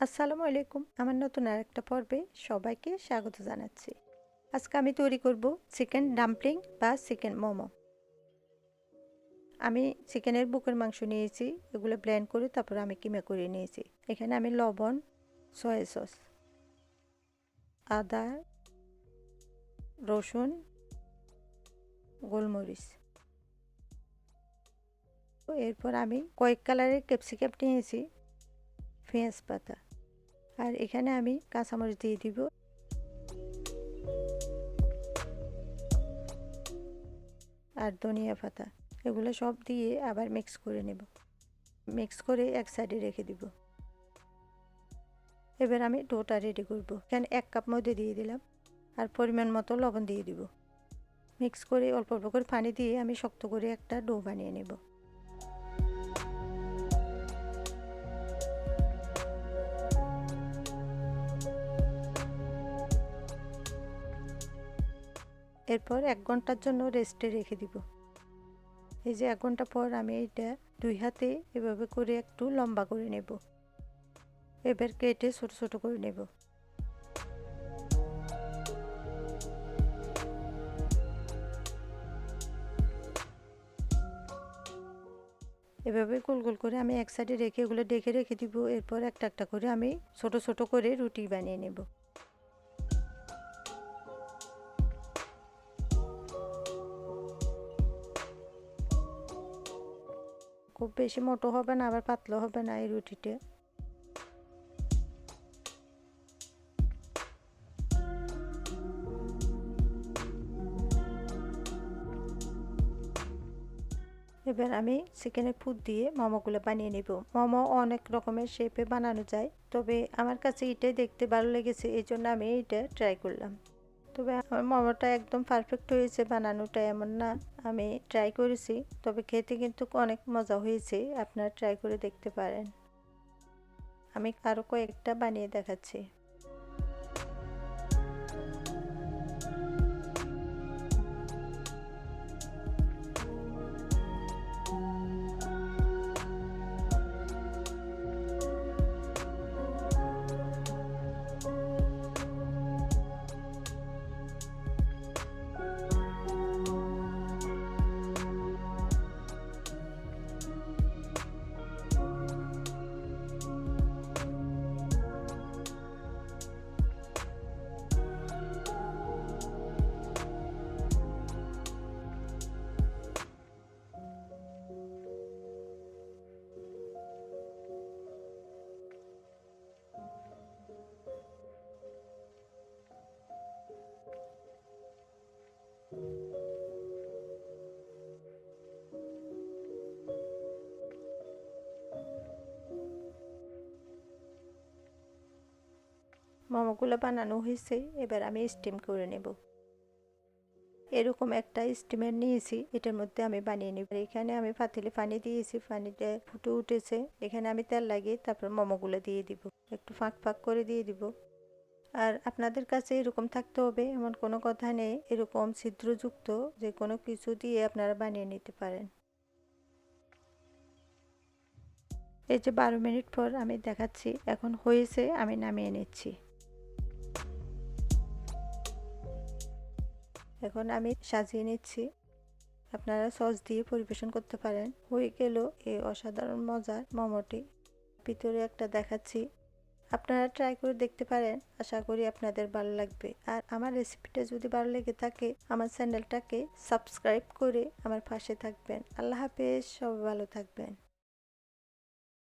আসসালামু আলাইকুম। আমার নতুন আরেকটা পর্বে সবাইকে স্বাগত জানাচ্ছি। আজকে আমি তৈরি করব চিকেন ডাম্পলিং বা চিকেন মোমো। আমি চিকেনের বুকের মাংস নিয়েছি, এগুলো ব্লেন্ড করে তারপর আমি কিমা করে নিয়েছি। এখানে আমি লবণ, সয়া সস, আদা, রসুন, গোলমরিচ, এরপর আমি কয়েক কালারের ক্যাপসিকাম নিয়েছি, পেঁয়াজ পাতা, আর এখানে আমি কাঁচামরিচ দিয়ে দিব, আর ধনিয়া পাতা। এগুলো সব দিয়ে আবার মিক্স করে নেব। মিক্স করে এক সাইডে রেখে দিব। এবার আমি ডোটা রেডি করব। এখানে 1 কাপ ময়দা দিয়ে দিলাম আর পরিমাণ মতো লবণ দিয়ে দিব। মিক্স করে অল্প অল্প করে পানি দিয়ে আমি শক্ত করে একটা ডো বানিয়ে নেব। এরপর 1 ঘন্টার জন্য রেস্টে রেখে দিব। এই যে 1 ঘন্টা পর আমি এটা 2 হাতে এভাবে করে একটু লম্বা করে নেব। এবার কেটে ছোট ছোট করে নেব। এভাবে গোল গোল করে আমি এক সাইডে রেখে এগুলো ঢেকে রেখে দিব। এরপর একটা একটা করে আমি ছোট ছোট করে রুটি বানিয়ে নেব। খুব বেশি মোটো হবে না, আবার পাতলা হবে না এই রুটিটা। এবার আমি চিকেনের পুর দিয়ে মোমোগুলো বানিয়ে নেব। মোমো অনেক রকমের শেপে বানানো যায়, তবে আমার কাছে এটাই দেখতে ভালো লেগেছে, এই জন্য আমি এইটা ট্রাই করলাম। তবে আমার মোমোটা একদম পারফেক্ট হয়েছে, বানানোটা এমন না। আমি ট্রাই করেছি, তবে খেতে কিন্তু অনেক মজা হয়েছে। আপনারা ট্রাই করে দেখতে পারেন। আমি আরও কয়েকটা বানিয়ে দেখাচ্ছি। মোমোগুলো বানানো হয়েছে, এবার আমি স্টিম করে নেব। এরকম একটা স্টিমার নিয়েছি, এটার মধ্যে আমি বানিয়ে নেব। এখানে আমি পাতিলে পানি দিয়েছি, পানিতে ফুটে উঠেছে। এখানে আমি তেল লাগিয়ে তারপর মোমোগুলো দিয়ে দিব, একটু ফাঁক ফাঁক করে দিয়ে দিব। আর আপনাদের কাছে এরকম থাকতে হবে এমন কোনো কথা নেই, এরকম ছিদ্রযুক্ত যে কোনো কিছু দিয়ে আপনারা বানিয়ে নিতে পারেন। এই যে 12 মিনিট পর আমি দেখাচ্ছি, এখন হয়েছে, আমি নামিয়ে নিচ্ছি। এখন আমি সাজিয়ে নিচ্ছি। আপনারা সস দিয়ে পরিবেশন করতে পারেন। হয়ে গেল এই অসাধারণ মজার মোমোটি। ভিতরে একটা দেখাচ্ছি, আপনারা ট্রাই করে দেখতে পারেন। আশা করি আপনাদের ভালো লাগবে। আর আমার রেসিপিটা যদি ভালো লেগে থাকে, আমার চ্যানেলটাকে সাবস্ক্রাইব করে আমার পাশে থাকবেন। আল্লাহ হাফেজ, সবাই ভালো থাকবেন।